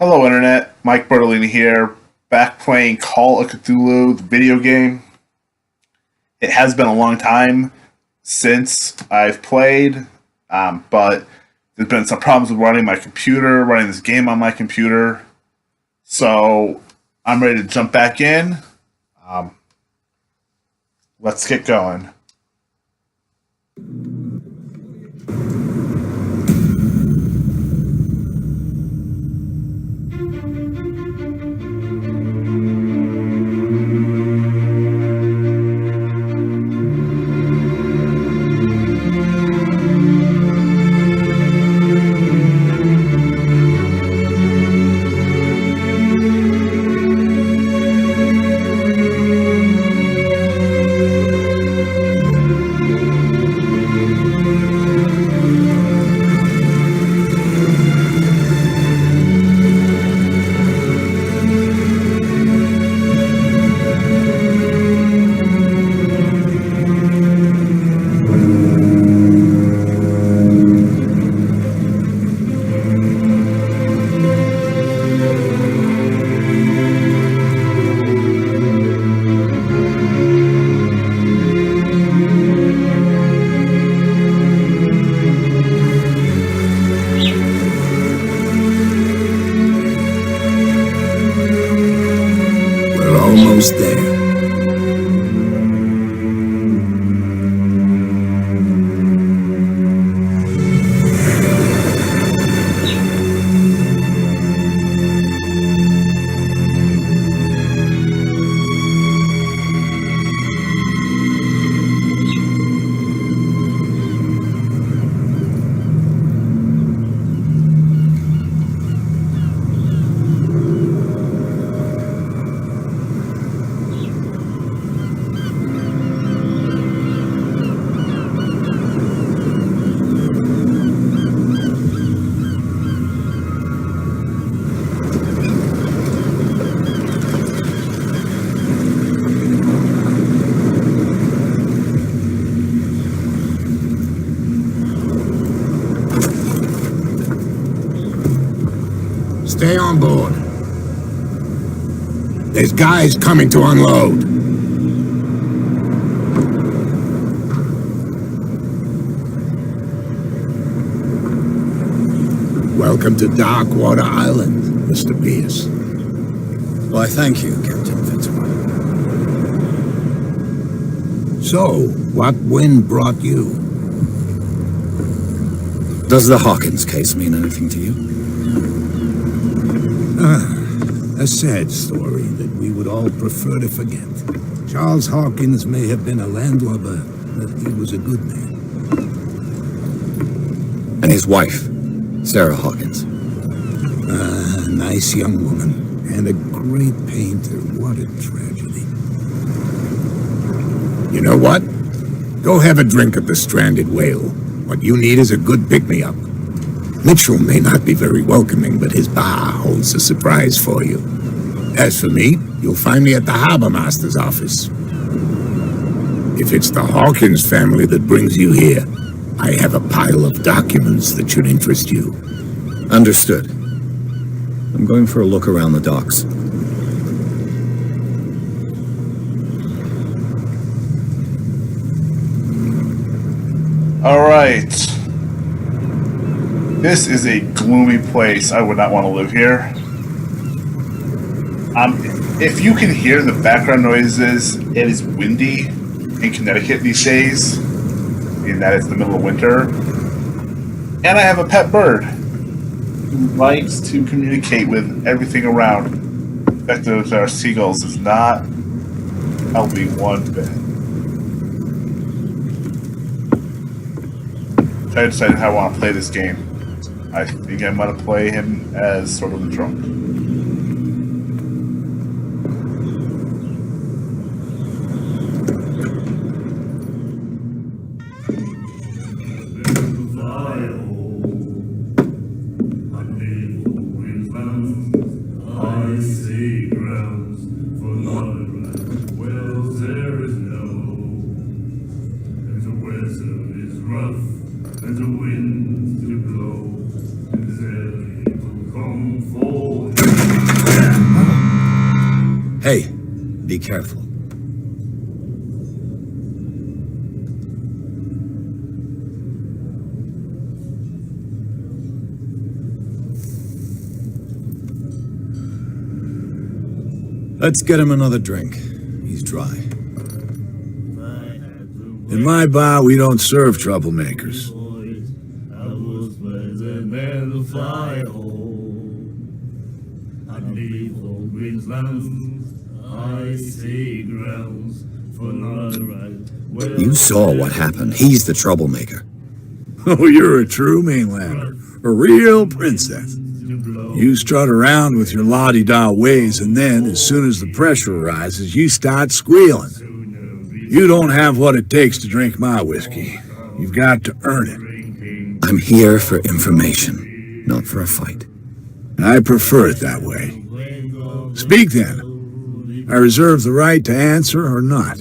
Hello, Internet. Mike Bertolini here, back playing Call of Cthulhu, the video game. It has been a long time since I've played, but there's been some problems with running this game on my computer. So I'm ready to jump back in. Let's get going. Almost there. Stay on board. There's guys coming to unload. Welcome to Darkwater Island, Mr. Pierce. Why, thank you, Captain Fitzroy. So, what wind brought you? Does the Hawkins case mean anything to you? A sad story that we would all prefer to forget. Charles Hawkins may have been a landlubber, but he was a good man. And his wife, Sarah Hawkins. A nice young woman, and a great painter. What a tragedy. You know what? Go have a drink at the Stranded Whale. What you need is a good pick-me-up. Mitchell may not be very welcoming, but his bar holds a surprise for you. As for me, you'll find me at the Harbor Master's office. If it's the Hawkins family that brings you here, I have a pile of documents that should interest you. Understood. I'm going for a look around the docks. All right. This is a gloomy place. I would not want to live here. If you can hear the background noises, it is windy in Connecticut these days, and that it's the middle of winter. And I have a pet bird who likes to communicate with everything around. The fact that our seagulls is not helping one bit. I decided how I want to play this game. I think I'm going to play him as sort of the drunk. And the winds to blow, and the sail will come forward. Hey, be careful. Let's get him another drink. He's dry. In my bar, we don't serve troublemakers. You saw what happened. He's the troublemaker. Oh, you're a true mainlander. A real princess. You strut around with your la-di-da ways, and then, as soon as the pressure arises, you start squealing. You don't have what it takes to drink my whiskey. You've got to earn it. I'm here for information, not for a fight. I prefer it that way. Speak then. I reserve the right to answer or not.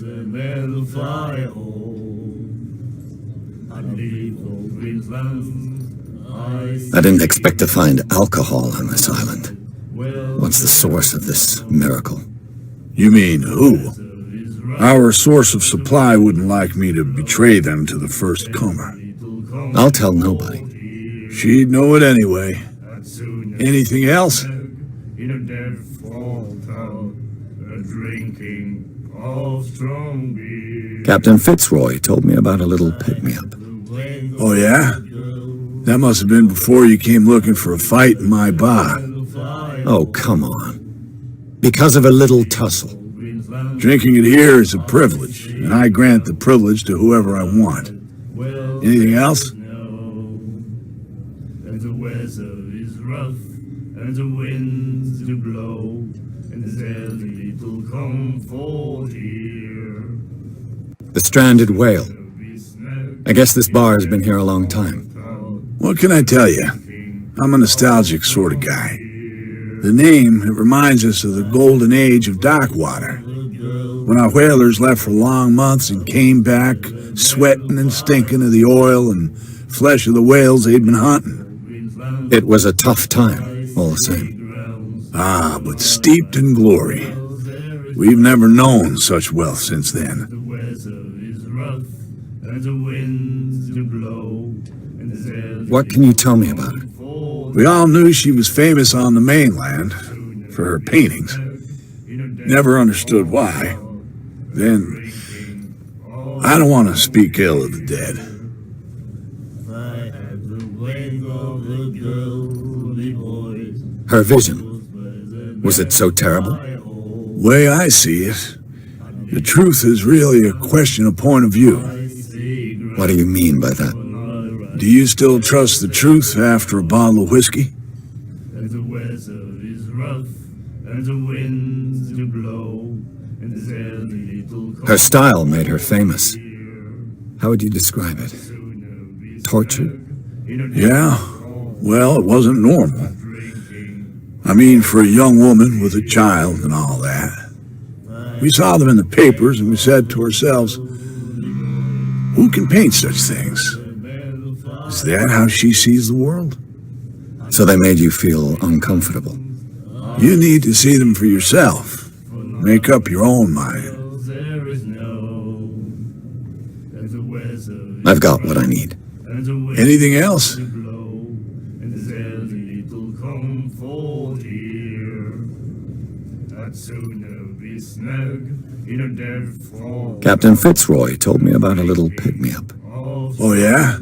I didn't expect to find alcohol on this island. What's the source of this miracle? You mean who? Our source of supply wouldn't like me to betray them to the first comer. I'll tell nobody. She'd know it anyway. Anything else? Captain Fitzroy told me about a little pick-me-up. Oh, yeah? That must have been before you came looking for a fight in my bar. Oh, come on. Because of a little tussle. Drinking it here is a privilege, and I grant the privilege to whoever I want. Anything else? And the weather is rough, and the winds do blow, and there's little comfort here. The stranded whale. I guess this bar has been here a long time. What can I tell you? I'm a nostalgic sort of guy. The name, it reminds us of the golden age of Darkwater, when our whalers left for long months and came back sweating and stinking of the oil and flesh of the whales they'd been hunting. It was a tough time, all the same. Ah, but steeped in glory. We've never known such wealth since then. The weather is rough, and the winds do blow, and there's What can you tell me about it? We all knew she was famous on the mainland for her paintings. Never understood why. Then, I don't want to speak ill of the dead. Her vision. Was it so terrible? Way I see it, the truth is really a question of point of view. What do you mean by that? Do you still trust the truth after a bottle of whiskey? And the weather is rough, and the winds do blow, and there's little Her style made her famous. How would you describe it? Tortured? Yeah, well, it wasn't normal. I mean, for a young woman with a child and all that. We saw them in the papers and we said to ourselves, who can paint such things? Is that how she sees the world? So they made you feel uncomfortable. You need to see them for yourself. Make up your own mind. I've got what I need. Anything else? Captain Fitzroy told me about a little pick-me-up. Oh, yeah?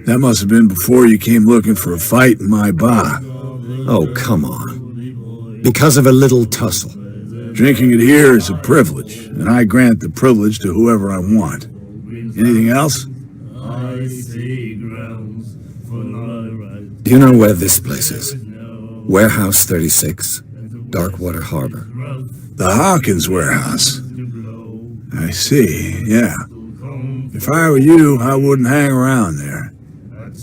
That must have been before you came looking for a fight in my bar. Oh, come on. Because of a little tussle. Drinking it here is a privilege, and I grant the privilege to whoever I want. Anything else? Do you know where this place is? Warehouse 36, Darkwater Harbor. The Hawkins warehouse. I see, yeah. If I were you, I wouldn't hang around there.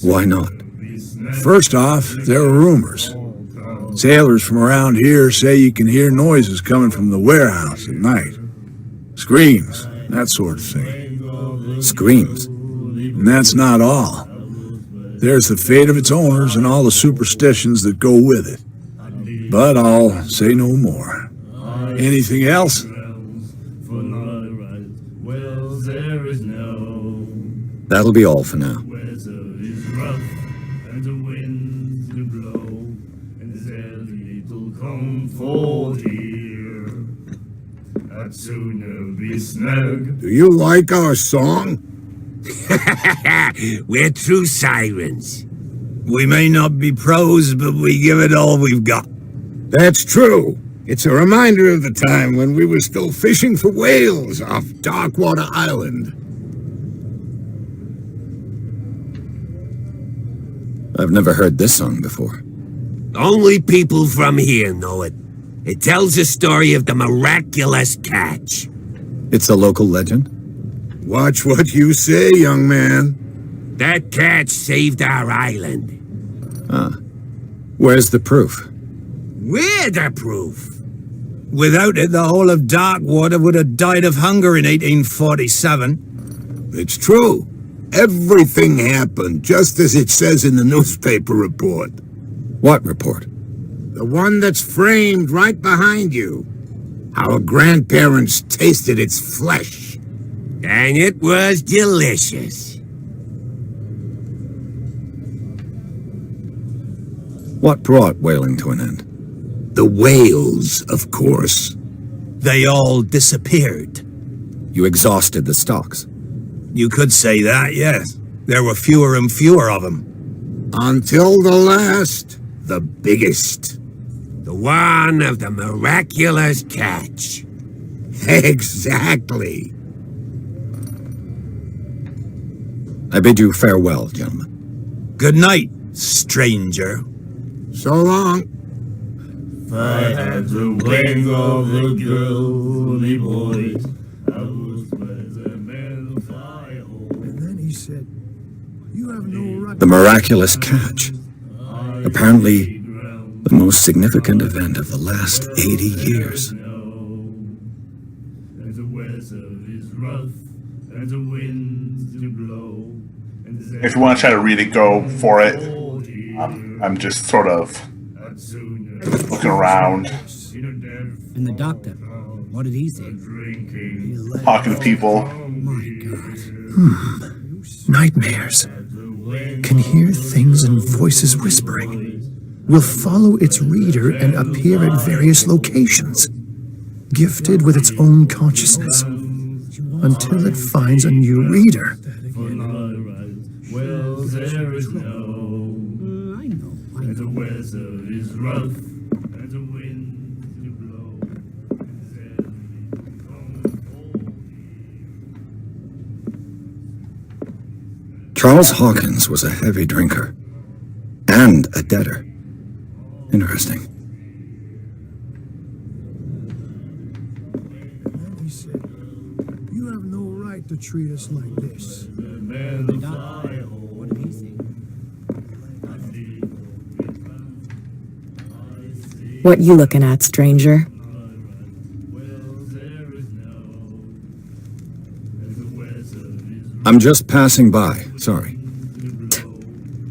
Why not? First off, there are rumors. Sailors from around here say you can hear noises coming from the warehouse at night. Screams, that sort of thing. Screams. And that's not all. There's the fate of its owners and all the superstitions that go with it. But I'll say no more. Anything else? For right, wells there is no. That'll be all for now. Weather is rough, and the winds do blow, and there's little comfort here. I'd sooner be snug. Do you like our song? We're true sirens. We may not be pros, but we give it all we've got. That's true. It's a reminder of the time when we were still fishing for whales off Darkwater Island. I've never heard this song before. Only people from here know it. It tells the story of the miraculous catch. It's a local legend? Watch what you say, young man. That catch saved our island. Where's the proof? We're the proof. Without it, the whole of Darkwater would have died of hunger in 1847. It's true. Everything happened just as it says in the newspaper report. What report? The one that's framed right behind you. Our grandparents tasted its flesh. And it was delicious. What brought whaling to an end? The whales, of course. They all disappeared. You exhausted the stocks. You could say that, yes. There were fewer and fewer of them. Until the last, the biggest. The one of the miraculous catch. Exactly. I bid you farewell, gentlemen. Good night, stranger. So long. If I had the wings of the girly boys, I would swear the men fly home. And then he said, "You have no right." The miraculous catch. Apparently, the most significant event of the last 80 years. And the weather is rough, and the winds do blow. If you want to try to read it, go for it. I'm just sort of looking around, And the doctor, what did he think? talking to people. My God. Nightmares. Can hear things and voices whispering. Will follow its reader and appear at various locations, gifted with its own consciousness, until it finds a new reader. Well, there is no. I know. And the weather is rough, and the winds do blow. Charles Hawkins was a heavy drinker. And a debtor. Interesting. And then he said, "You have no right to treat us like this." The doctor, what did he think? What you looking at, stranger? I'm just passing by. Sorry.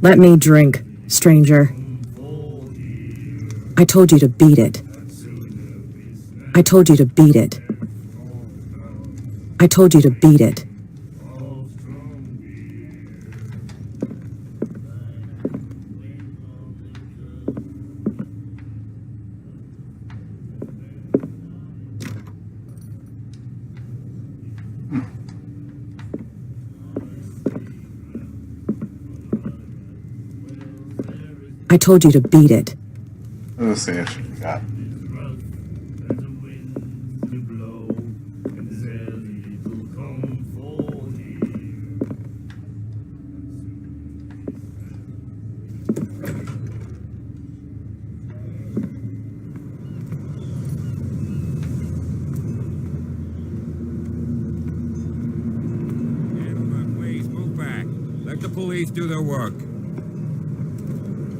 Let me drink, stranger. I told you to beat it. I told you to beat it. I told you to beat it. I told you to beat it. Let's see if we got. Move back. Let the police do their work.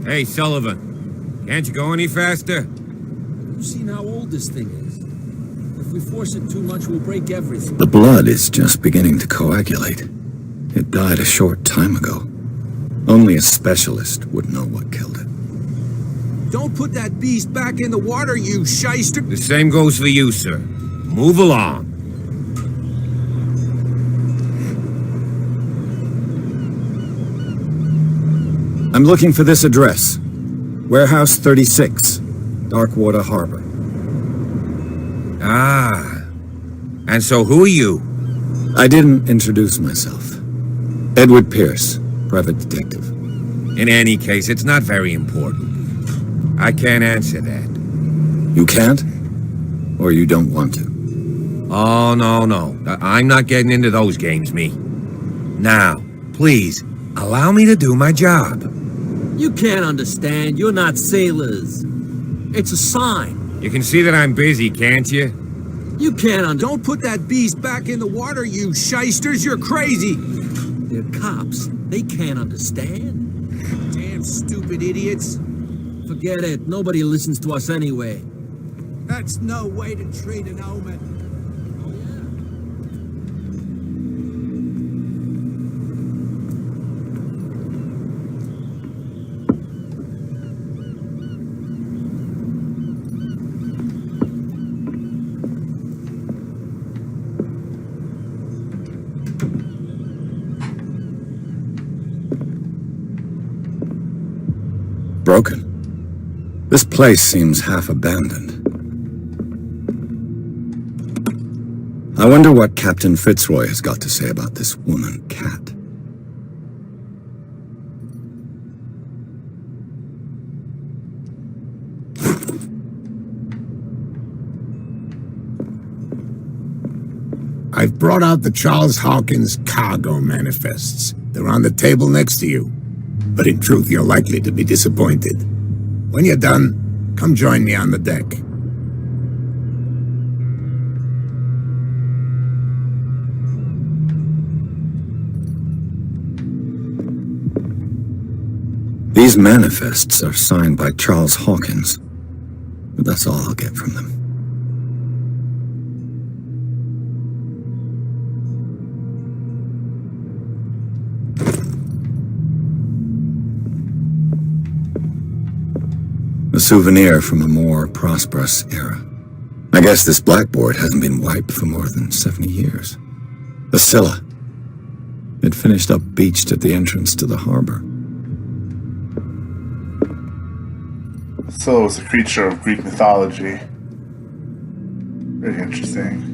Hey, Sullivan, can't you go any faster? You've seen how old this thing is. If we force it too much, we'll break everything. The blood is just beginning to coagulate. It died a short time ago. Only a specialist would know what killed it. Don't put that beast back in the water, you shyster! The same goes for you, sir. Move along. I'm looking for this address. Warehouse 36, Darkwater Harbor. Ah. And so who are you? I didn't introduce myself. Edward Pierce, private detective. In any case, it's not very important. I can't answer that. You can't? Or you don't want to? Oh, no. I'm not getting into those games, me. Now, please, allow me to do my job. You can't understand. You're not sailors. It's a sign. You can see that I'm busy, can't you? You can't Don't put that beast back in the water, you shysters! You're crazy! They're cops. They can't understand. Damn stupid idiots! Forget it. Nobody listens to us anyway. That's no way to treat an omen. Broken. This place seems half abandoned. I wonder what Captain Fitzroy has got to say about this woman cat. I've brought out the Charles Hawkins cargo manifests. They're on the table next to you. But in truth, you're likely to be disappointed. When you're done, come join me on the deck. These manifests are signed by Charles Hawkins, but that's all I'll get from them. A souvenir from a more prosperous era. I guess this blackboard hasn't been wiped for more than 70 years. The Scylla. It finished up beached at the entrance to the harbor. Scylla was a creature of Greek mythology. Very interesting.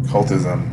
Cultism,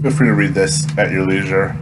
Feel free to read this at your leisure.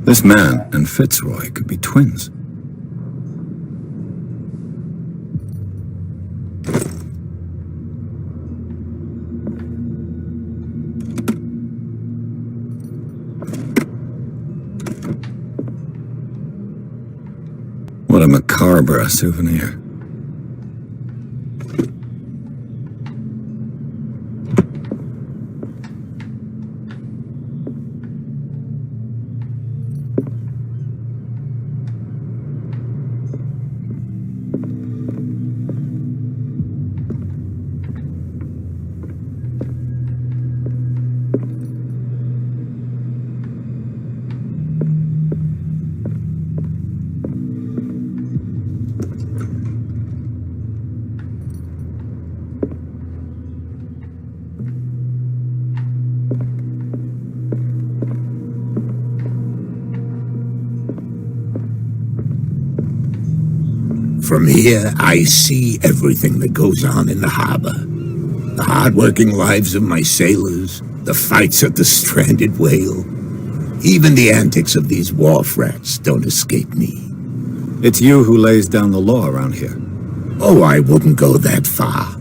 This man and Fitzroy could be twins. What a macabre souvenir. From here, I see everything that goes on in the harbor. The hard-working lives of my sailors, the fights at the stranded whale. Even the antics of these wharf rats don't escape me. It's you who lays down the law around here. Oh, I wouldn't go that far.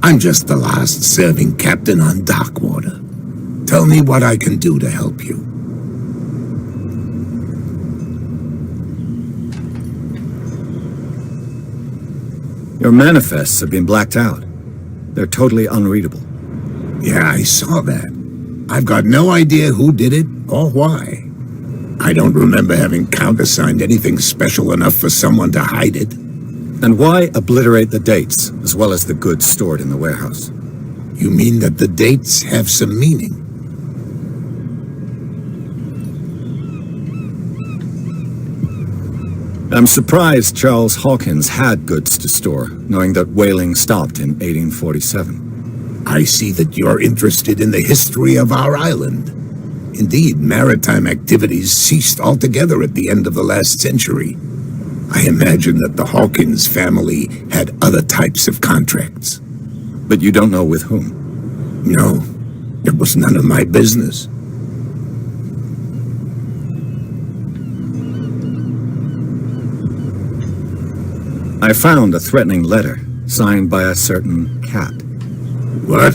I'm just the last serving captain on Darkwater. Tell me what I can do to help you. Your manifests have been blacked out. They're totally unreadable. Yeah, I saw that. I've got no idea who did it or why. I don't remember having countersigned anything special enough for someone to hide it. And why obliterate the dates, as well as the goods stored in the warehouse? You mean that the dates have some meaning? I'm surprised Charles Hawkins had goods to store, knowing that whaling stopped in 1847. I see that you're interested in the history of our island. Indeed, maritime activities ceased altogether at the end of the last century. I imagine that the Hawkins family had other types of contracts. But you don't know with whom? No, it was none of my business. I found a threatening letter, signed by a certain cat. What?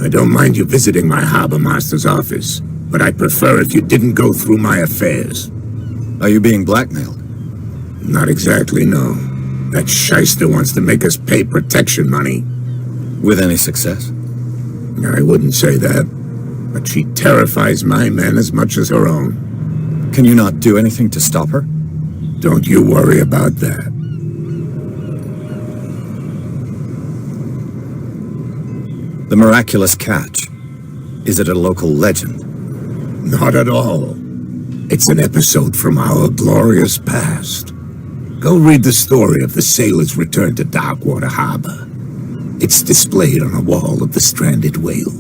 I don't mind you visiting my harbor master's office, but I prefer if you didn't go through my affairs. Are you being blackmailed? Not exactly, no. That shyster wants to make us pay protection money. With any success? I wouldn't say that, but she terrifies my men as much as her own. Can you not do anything to stop her? Don't you worry about that. The miraculous catch. Is it a local legend? Not at all. It's an episode from our glorious past. Go read the story of the sailor's return to Darkwater Harbor. It's displayed on a wall of the stranded whale.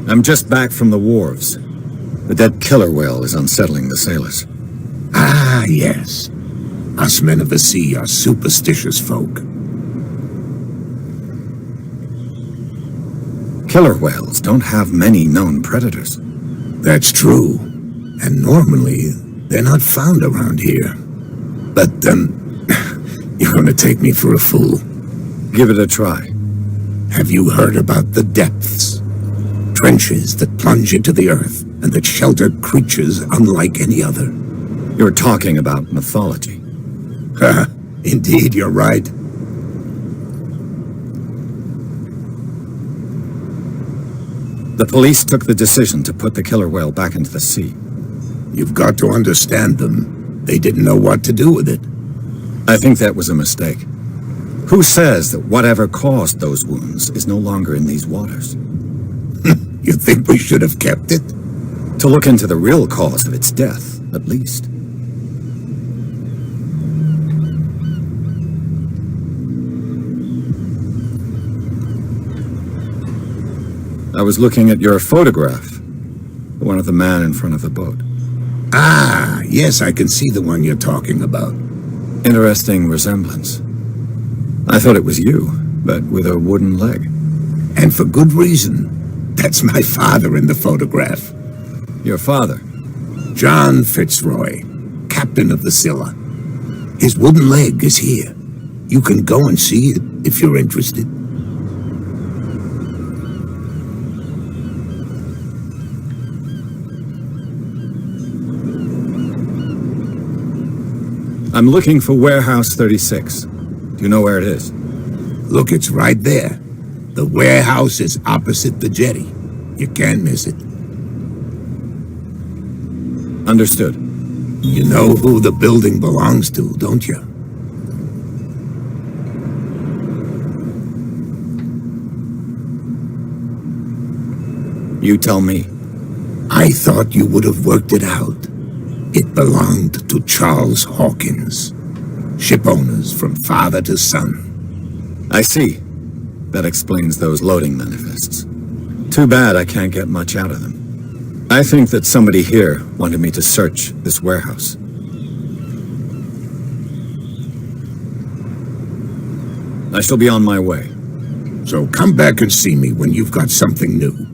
I'm just back from the wharves. The dead killer whale is unsettling the sailors. Ah, yes. Us men of the sea are superstitious folk. Killer whales don't have many known predators. That's true. And normally, they're not found around here. But, you're gonna take me for a fool. Give it a try. Have you heard about the depths? Trenches that plunge into the earth and that shelter creatures unlike any other. You're talking about mythology. Indeed, you're right. The police took the decision to put the killer whale back into the sea. You've got to understand them. They didn't know what to do with it. I think that was a mistake. Who says that whatever caused those wounds is no longer in these waters? You think we should have kept it? To look into the real cause of its death, at least. I was looking at your photograph. The one of the man in front of the boat. Ah, yes, I can see the one you're talking about. Interesting resemblance. I thought it was you, but with a wooden leg. And for good reason. That's my father in the photograph. Your father? John Fitzroy, captain of the Scylla. His wooden leg is here. You can go and see it if you're interested. I'm looking for Warehouse 36. Do you know where it is? Look, it's right there. The warehouse is opposite the jetty. You can't miss it. Understood. You know who the building belongs to, don't you? You tell me. I thought you would have worked it out. It belonged to Charles Hawkins. Ship owners from father to son. I see. That explains those loading manifests. Too bad I can't get much out of them. I think that somebody here wanted me to search this warehouse. I shall be on my way. So come back and see me when you've got something new.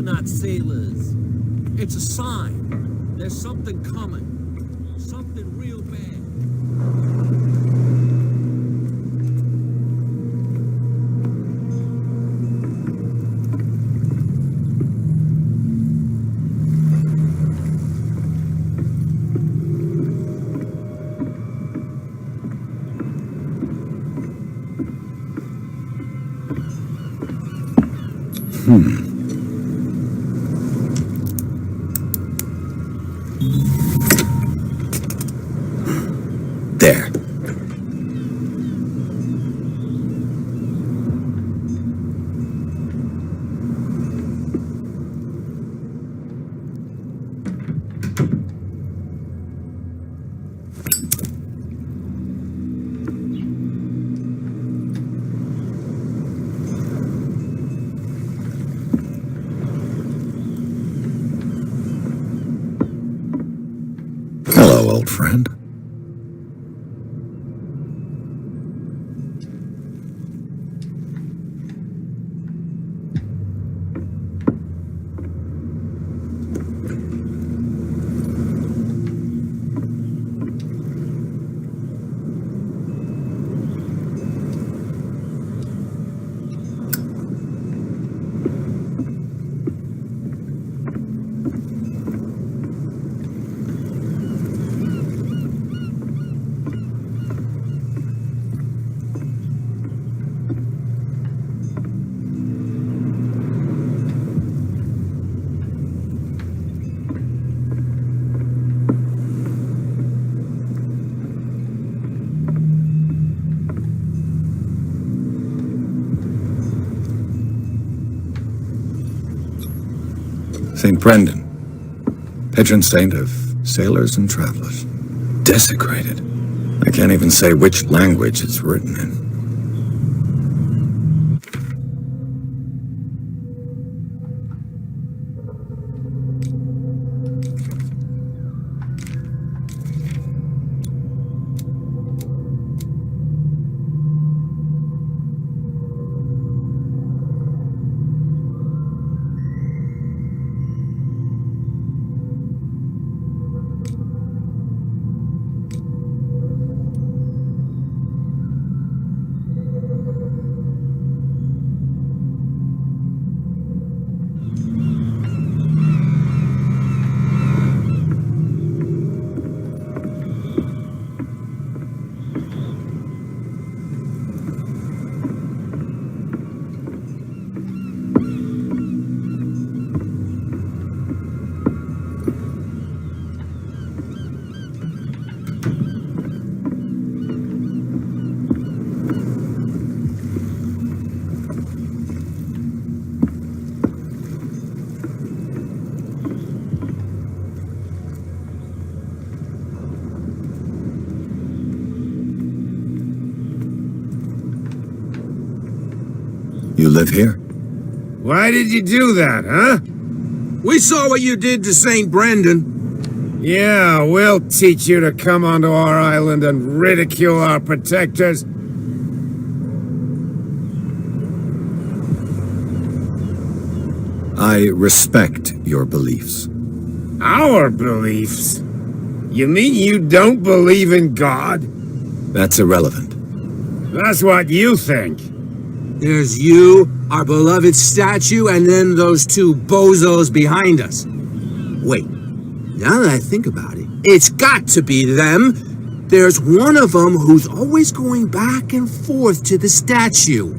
Not sailors. It's a sign. There's something coming. Something real bad. There. St. Brendan, patron saint of sailors and travelers. Desecrated. I can't even say which language it's written in. You live here? Why did you do that, huh? We saw what you did to St. Brendan. Yeah, we'll teach you to come onto our island and ridicule our protectors. I respect your beliefs. Our beliefs? You mean you don't believe in God? That's irrelevant. That's what you think. There's you, our beloved statue, and then those two bozos behind us. Wait, now that I think about it, it's got to be them. There's one of them who's always going back and forth to the statue.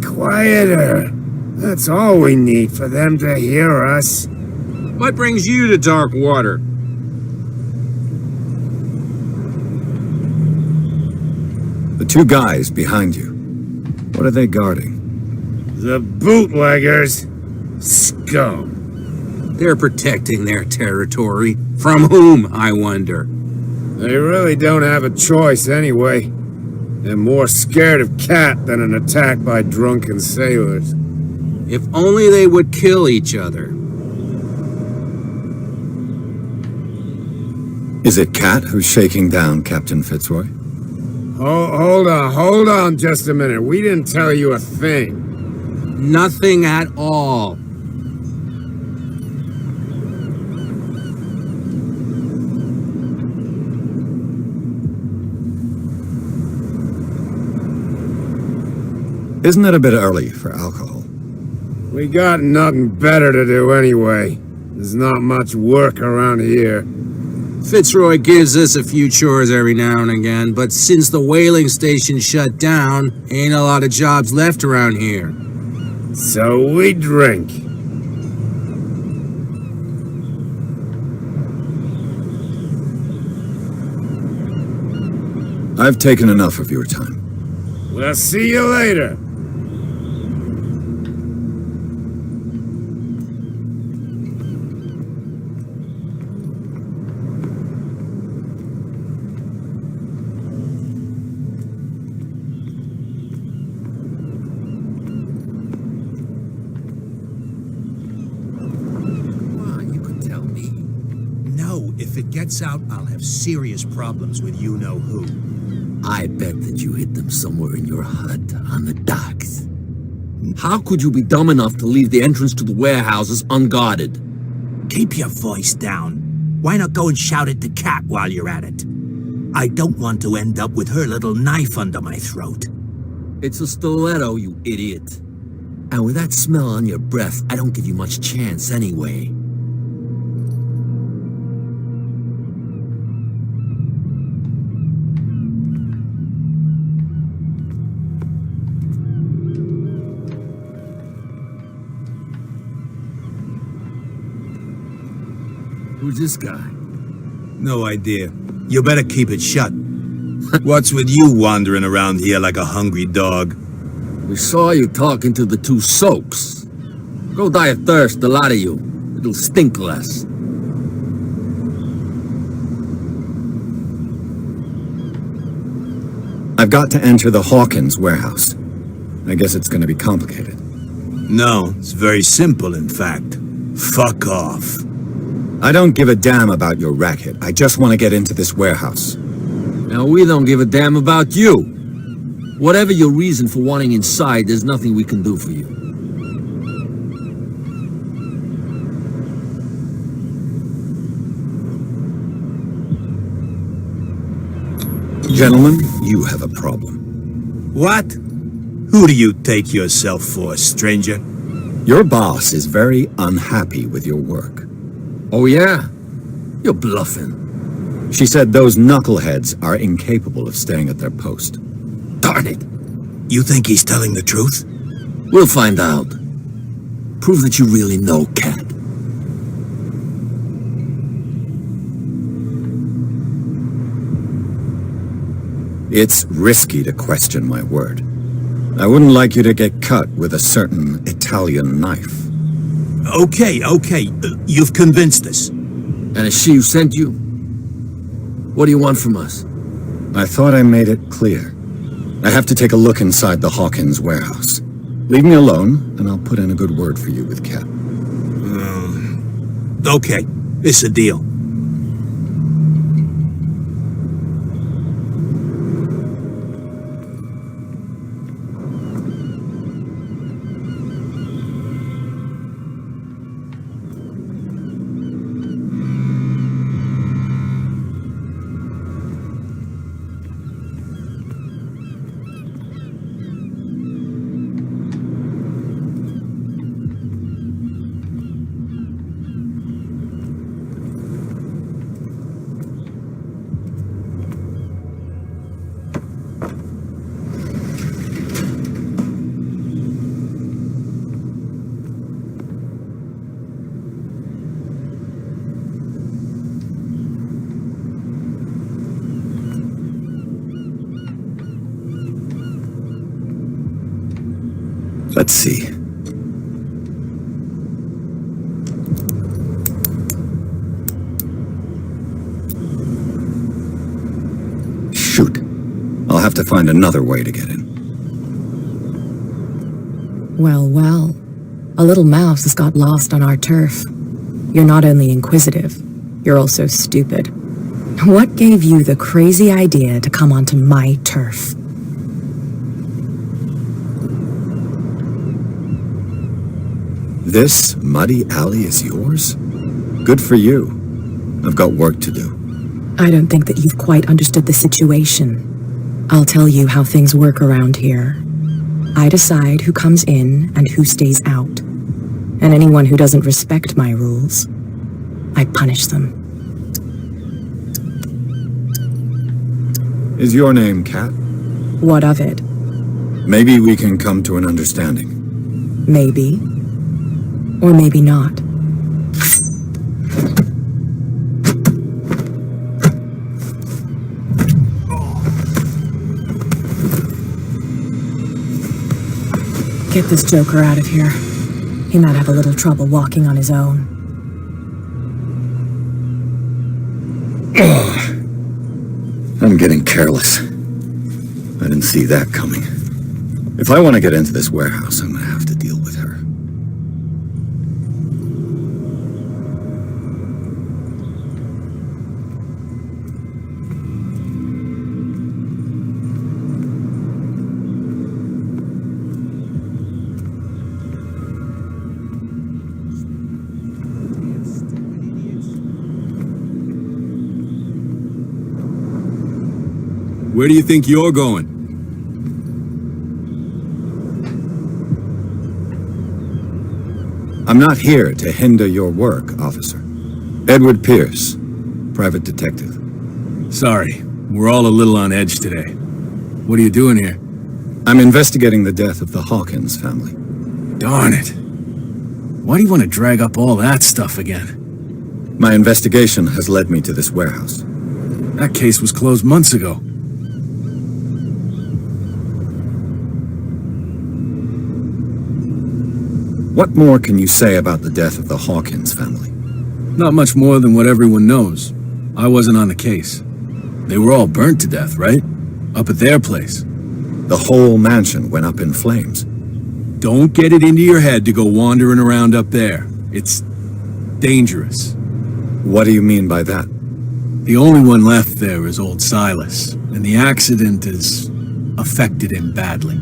Quieter. That's all we need for them to hear us. What brings you to Darkwater? The two guys behind you. What are they guarding? The bootleggers. Scum. They're protecting their territory. From whom, I wonder? They really don't have a choice anyway. They're more scared of Cat than an attack by drunken sailors. If only they would kill each other. Is it Cat who's shaking down Captain Fitzroy? Hold on just a minute. We didn't tell you a thing. Nothing at all. Isn't it a bit early for alcohol? We got nothing better to do anyway. There's not much work around here. Fitzroy gives us a few chores every now and again, but since the whaling station shut down, ain't a lot of jobs left around here. So we drink. I've taken enough of your time. We'll see you later. If it gets out, I'll have serious problems with you-know-who. I bet that you hid them somewhere in your hut on the docks. How could you be dumb enough to leave the entrance to the warehouses unguarded? Keep your voice down. Why not go and shout at the cat while you're at it? I don't want to end up with her little knife under my throat. It's a stiletto, you idiot. And with that smell on your breath, I don't give you much chance anyway. Who's this guy? No idea. You better keep it shut. What's with you wandering around here like a hungry dog? We saw you talking to the two soaks. Go die of thirst, the lot of you. It'll stink less. I've got to enter the Hawkins warehouse. I guess it's going to be complicated. No, it's very simple, in fact. Fuck off. I don't give a damn about your racket. I just want to get into this warehouse. Now, we don't give a damn about you. Whatever your reason for wanting inside, there's nothing we can do for you. Gentlemen, you have a problem. What? Who do you take yourself for, stranger? Your boss is very unhappy with your work. Oh, yeah? You're bluffing. She said those knuckleheads are incapable of staying at their post. Darn it! You think he's telling the truth? We'll find out. Prove that you really know Cat. It's risky to question my word. I wouldn't like you to get cut with a certain Italian knife. Okay. You've convinced us. And is she who sent you? What do you want from us? I thought I made it clear. I have to take a look inside the Hawkins warehouse. Leave me alone, and I'll put in a good word for you with Cap. Okay, it's a deal. Let's see. Shoot. I'll have to find another way to get in. Well. A little mouse has got lost on our turf. You're not only inquisitive, you're also stupid. What gave you the crazy idea to come onto my turf? This muddy alley is yours? Good for you. I've got work to do. I don't think that you've quite understood the situation. I'll tell you how things work around here. I decide who comes in and who stays out. And anyone who doesn't respect my rules, I punish them. Is your name Cat? What of it? Maybe we can come to an understanding. Maybe. Or maybe not. Get this joker out of here. He might have a little trouble walking on his own. I'm getting careless. I didn't see that coming. If I want to get into this warehouse, I'm going to have to deal with her. Where do you think you're going? I'm not here to hinder your work, officer. Edward Pierce, private detective. Sorry, we're all a little on edge today. What are you doing here? I'm investigating the death of the Hawkins family. Darn it. Why do you want to drag up all that stuff again? My investigation has led me to this warehouse. That case was closed months ago. What more can you say about the death of the Hawkins family? Not much more than what everyone knows. I wasn't on the case. They were all burnt to death, right? Up at their place. The whole mansion went up in flames. Don't get it into your head to go wandering around up there. It's dangerous. What do you mean by that? The only one left there is old Silas, and the accident has affected him badly.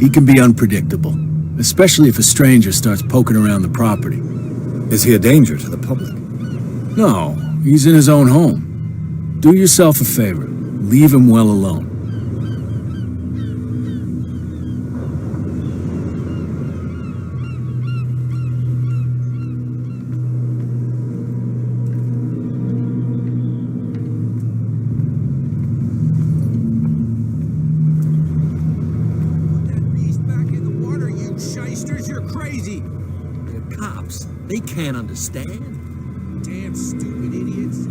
He can be unpredictable, especially if a stranger starts poking around the property. Is he a danger to the public? No, he's in his own home. Do yourself a favor. Leave him well alone. They can't understand. Damn stupid idiots.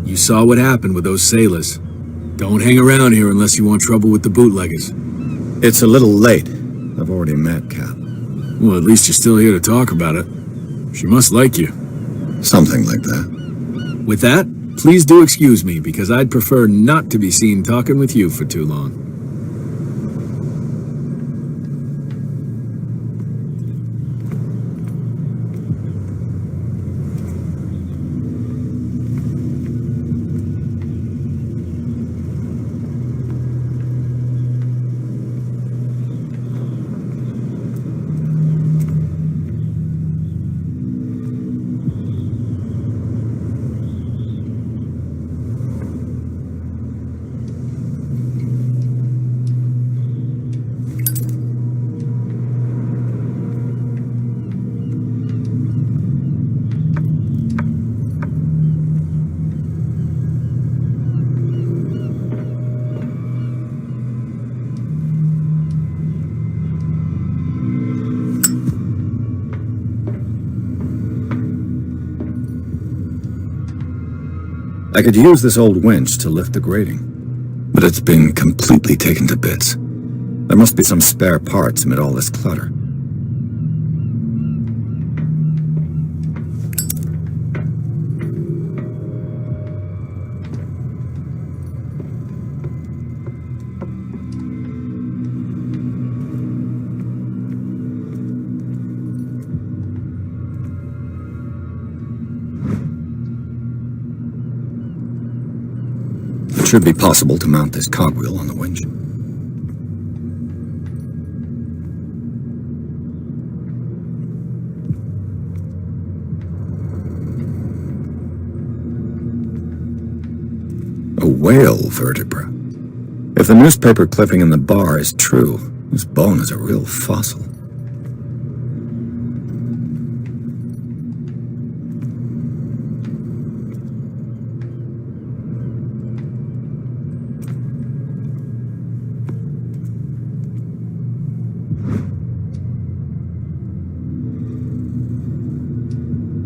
You saw what happened with those sailors. Don't hang around here unless you want trouble with the bootleggers. It's a little late. I've already met Cap. Well, at least you're still here to talk about it. She must like you. Something like that. With that, please do excuse me, because I'd prefer not to be seen talking with you for too long. I could use this old winch to lift the grating, but it's been completely taken to bits. There must be some spare parts amid all this clutter. It should be possible to mount this cogwheel on the winch. A whale vertebra. If the newspaper clipping in the bar is true, this bone is a real fossil.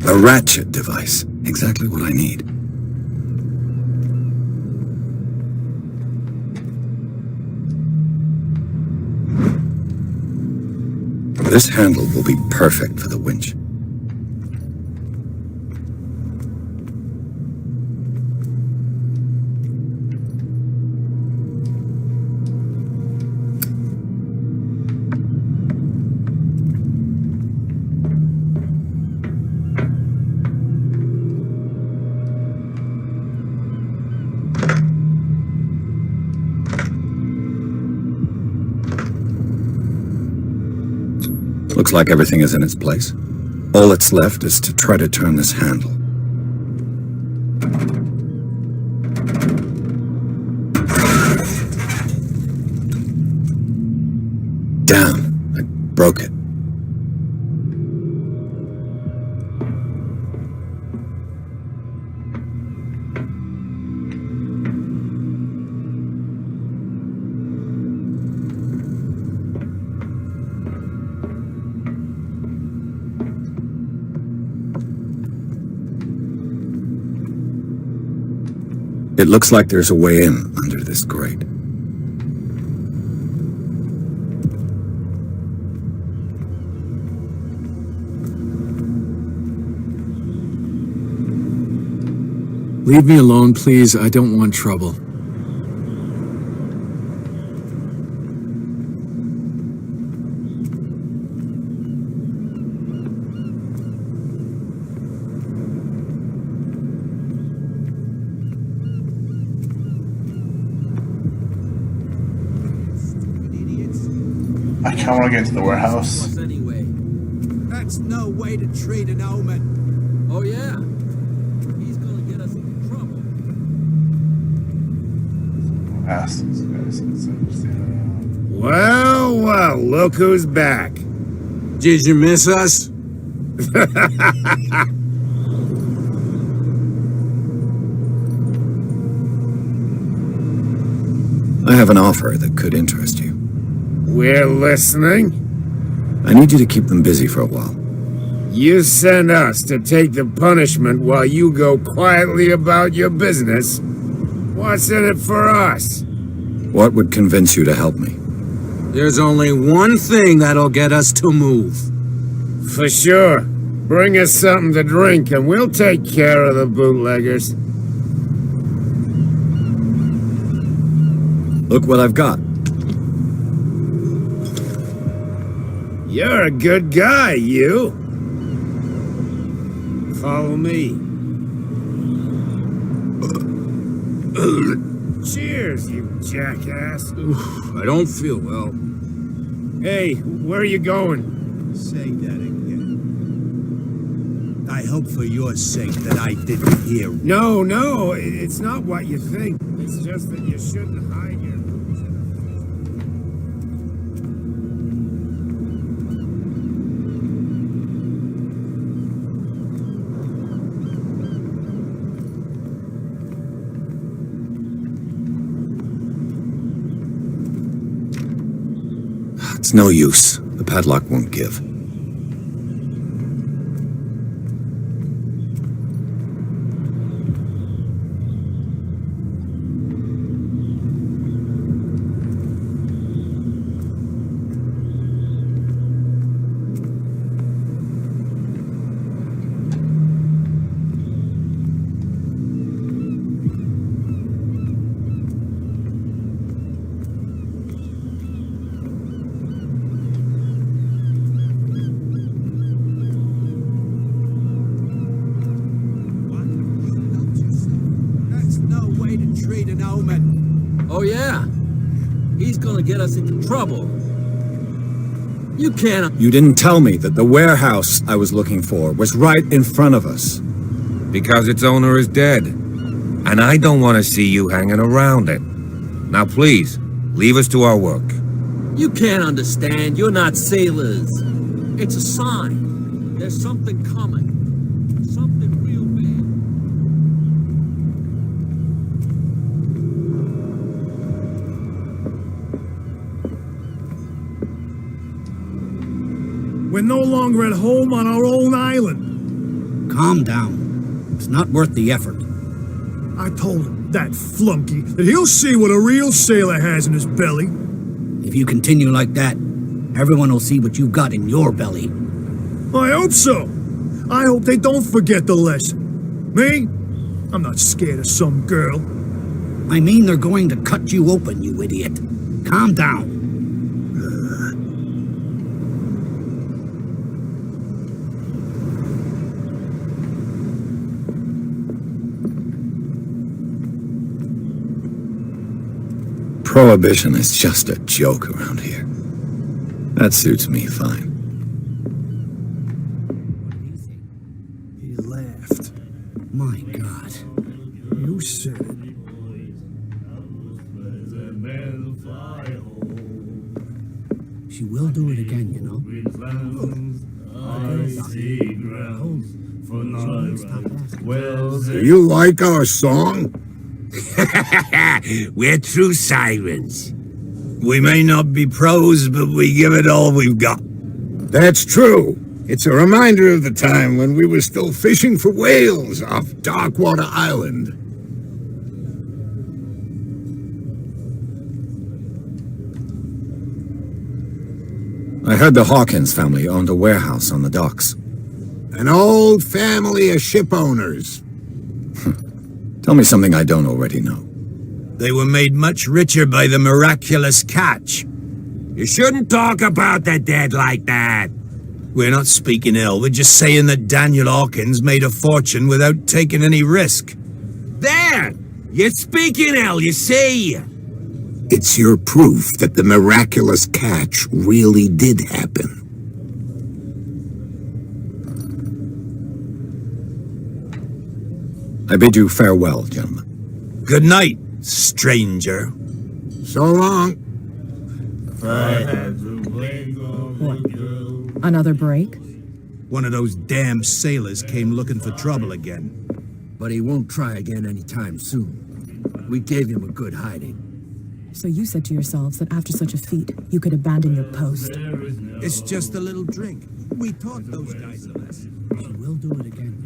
A ratchet device. Exactly what I need. This handle will be perfect for the winch. Looks like everything is in its place. All that's left is to try to turn this handle. Damn, I broke it. It looks like there's a way in under this grate. Leave me alone, please. I don't want trouble. I kind of want to get into the warehouse. Anyway. That's no way to treat an omen. Oh, yeah? He's gonna get us into trouble. Ask these guys. Well, well, look who's back. Did you miss us? I have an offer that could interest you. We're listening. I need you to keep them busy for a while. You send us to take the punishment while you go quietly about your business. What's in it for us? What would convince you to help me? There's only one thing that'll get us to move. For sure. Bring us something to drink and we'll take care of the bootleggers. Look what I've got. You're a good guy, you. Follow me. Cheers, you jackass. Oof, I don't feel well. Hey, where are you going? Say that again. I hope for your sake that I didn't hear. No, no, it's not what you think. It's just that you shouldn't hide your... It's no use. The padlock won't give. Oh, yeah? He's gonna get us into trouble. You can't... You didn't tell me that the warehouse I was looking for was right in front of us. Because its owner is dead. And I don't want to see you hanging around it. Now please, leave us to our work. You can't understand. You're not sailors. It's a sign. There's something coming. Something real bad. We're no longer at home on our own island. Calm down. It's not worth the effort. I told him, that flunky, that he'll see what a real sailor has in his belly. If you continue like that, everyone will see what you've got in your belly. I hope so. I hope they don't forget the lesson. Me? I'm not scared of some girl. I mean they're going to cut you open, you idiot. Calm down. Prohibition is just a joke around here. That suits me fine. He laughed. My God. You said it. She will do it again, you know. Do you like our song? We're true sirens. We may not be pros, but we give it all we've got. That's true. It's a reminder of the time when we were still fishing for whales off Darkwater Island. I heard the Hawkins family owned a warehouse on the docks. An old family of ship owners. Tell me something I don't already know. They were made much richer by the miraculous catch. You shouldn't talk about the dead like that. We're not speaking ill, we're just saying that Daniel Hawkins made a fortune without taking any risk. There! You're speaking ill, you see! It's your proof that the miraculous catch really did happen. I bid you farewell, gentlemen. Good night, stranger. So long. What? Another break? One of those damn sailors came looking for trouble again. But he won't try again anytime soon. We gave him a good hiding. So you said to yourselves that after such a feat, you could abandon your post. It's just a little drink. We taught those guys a lesson. We'll do it again.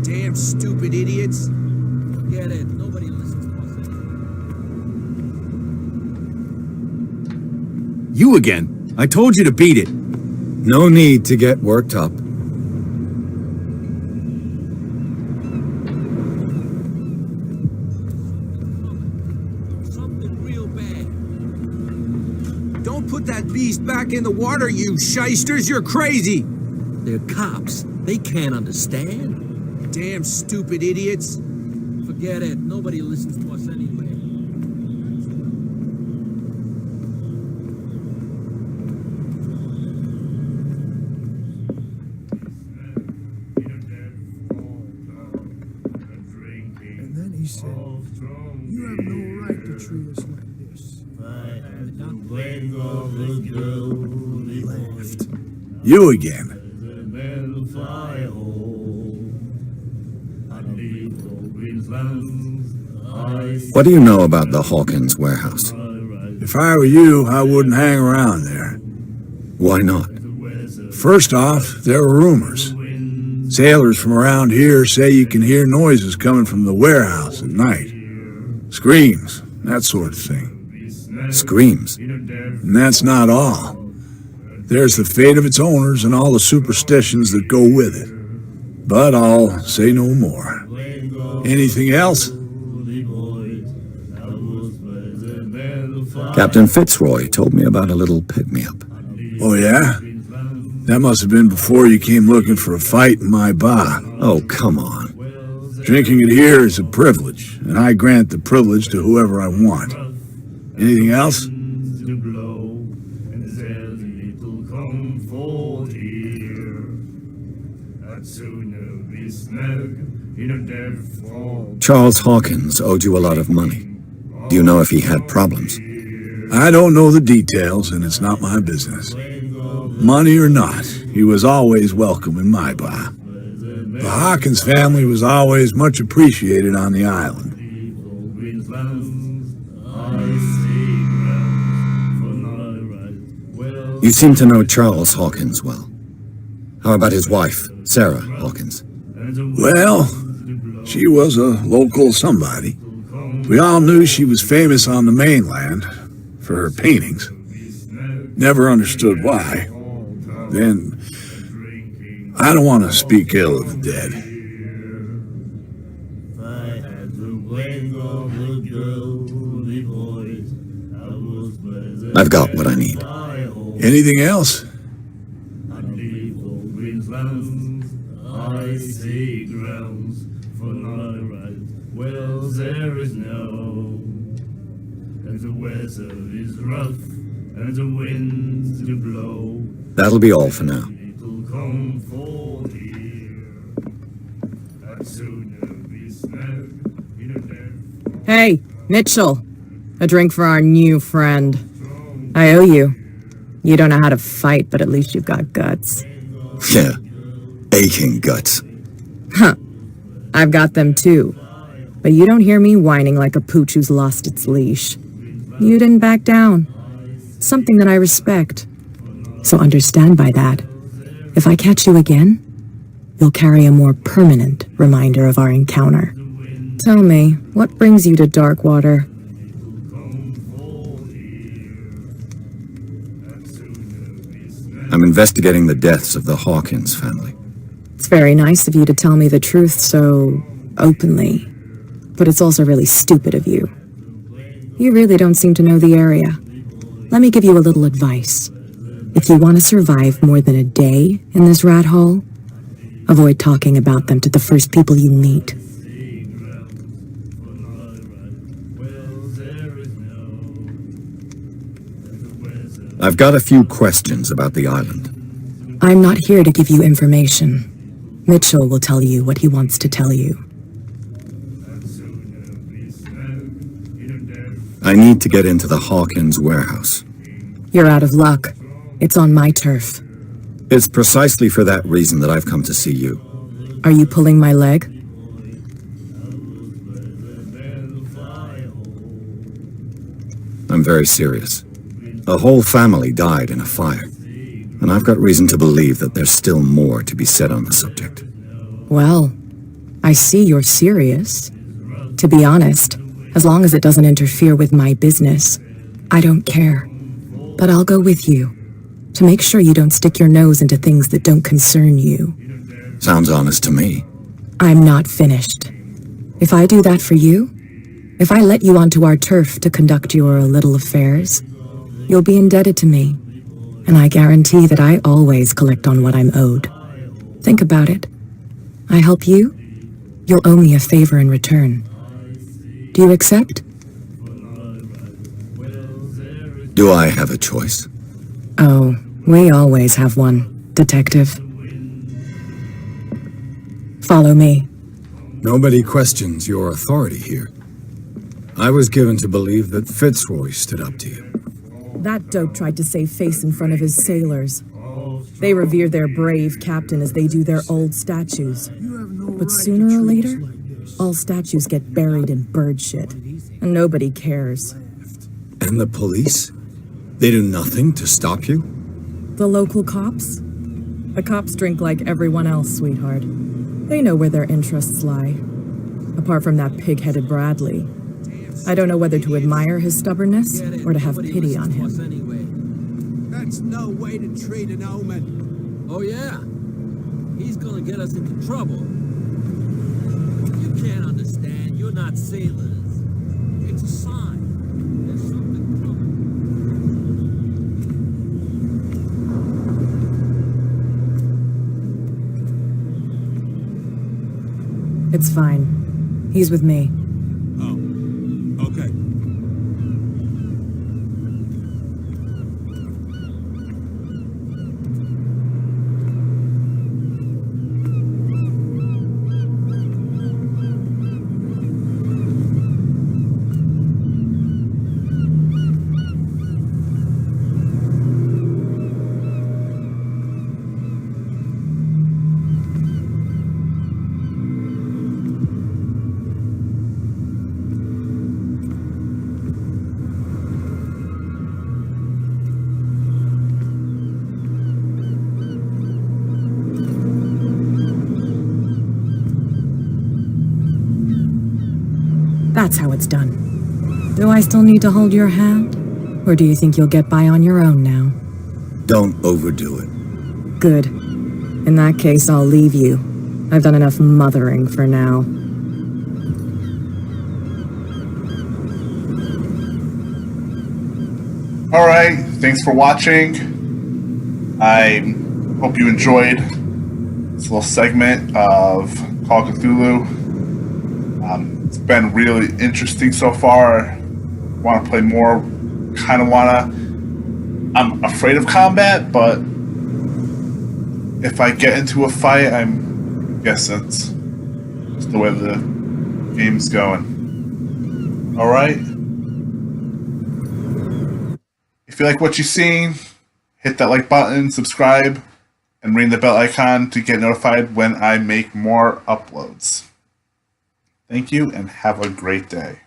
Damn stupid idiots. Get it. Nobody listens to us. You again. I told you to beat it. No need to get worked up. Something real bad. Don't put that beast back in the water, you shysters. You're crazy. They're cops. They can't understand. Damn stupid idiots. Forget it. Nobody listens to us anyway. And then he said, "You have no right to treat us like this." Left. You again. What do you know about the Hawkins warehouse? If I were you, I wouldn't hang around there. Why not? First off, there are rumors. Sailors from around here say you can hear noises coming from the warehouse at night. Screams, that sort of thing. Screams? And that's not all. There's the fate of its owners and all the superstitions that go with it. But I'll say no more. Anything else? Captain Fitzroy told me about a little pick-me-up. Oh, yeah? That must have been before you came looking for a fight in my bar. Oh, come on. Drinking it here is a privilege, and I grant the privilege to whoever I want. Anything else? Charles Hawkins owed you a lot of money. Do you know if he had problems? I don't know the details, and it's not my business. Money or not, he was always welcome in my bar. The Hawkins family was always much appreciated on the island. You seem to know Charles Hawkins well. How about his wife, Sarah Hawkins? Well, she was a local somebody. We all knew she was famous on the mainland for her paintings. Never understood why. Then, I don't want to speak ill of the dead. I've got what I need. Anything else? I see grounds for not right. Wells there is no, and the weather is rough, and the winds do blow. That'll be all for now. It'll come for here, and sooner be snared in a death. Hey, Mitchell. A drink for our new friend. I owe you. You don't know how to fight, but at least you've got guts. Yeah, aching guts. Huh. I've got them too. But you don't hear me whining like a pooch who's lost its leash. You didn't back down. Something that I respect. So understand by that, if I catch you again, you'll carry a more permanent reminder of our encounter. Tell me, what brings you to Darkwater? I'm investigating the deaths of the Hawkins family. It's very nice of you to tell me the truth so openly, but it's also really stupid of you. You really don't seem to know the area. Let me give you a little advice. If you want to survive more than a day in this rat hole, avoid talking about them to the first people you meet. I've got a few questions about the island. I'm not here to give you information. Mitchell will tell you what he wants to tell you. I need to get into the Hawkins warehouse. You're out of luck. It's on my turf. It's precisely for that reason that I've come to see you. Are you pulling my leg? I'm very serious. A whole family died in a fire, and I've got reason to believe that there's still more to be said on the subject. Well, I see you're serious. To be honest, as long as it doesn't interfere with my business, I don't care. But I'll go with you, to make sure you don't stick your nose into things that don't concern you. Sounds honest to me. I'm not finished. If I do that for you, if I let you onto our turf to conduct your little affairs, you'll be indebted to me, and I guarantee that I always collect on what I'm owed. Think about it. I help you, you'll owe me a favor in return. Do you accept? Do I have a choice? Oh, we always have one, Detective. Follow me. Nobody questions your authority here. I was given to believe that Fitzroy stood up to you. That dope tried to save face in front of his sailors. They revere their brave captain as they do their old statues. But sooner or later, all statues get buried in bird shit, and nobody cares. And the police? They do nothing to stop you? The local cops? The cops drink like everyone else, sweetheart. They know where their interests lie. Apart from that pig-headed Bradley. I don't know whether to admire his stubbornness or to have pity on him. That's no way to treat an omen. Oh yeah? He's gonna get us into trouble. You can't understand. You're not sailors. It's a sign. There's something coming. It's fine. He's with me. Oh, okay. That's how it's done. Do I still need to hold your hand? Or do you think you'll get by on your own now? Don't overdo it. Good. In that case, I'll leave you. I've done enough mothering for now. Alright, thanks for watching. I hope you enjoyed this little segment of Call of Cthulhu. It's been really interesting so far. Want to play more. Kind of want to. I'm afraid of combat, but if I get into a fight, I guess that's just the way the game's going. Alright? If you like what you've seen, hit that like button, subscribe, and ring the bell icon to get notified when I make more uploads. Thank you, and have a great day.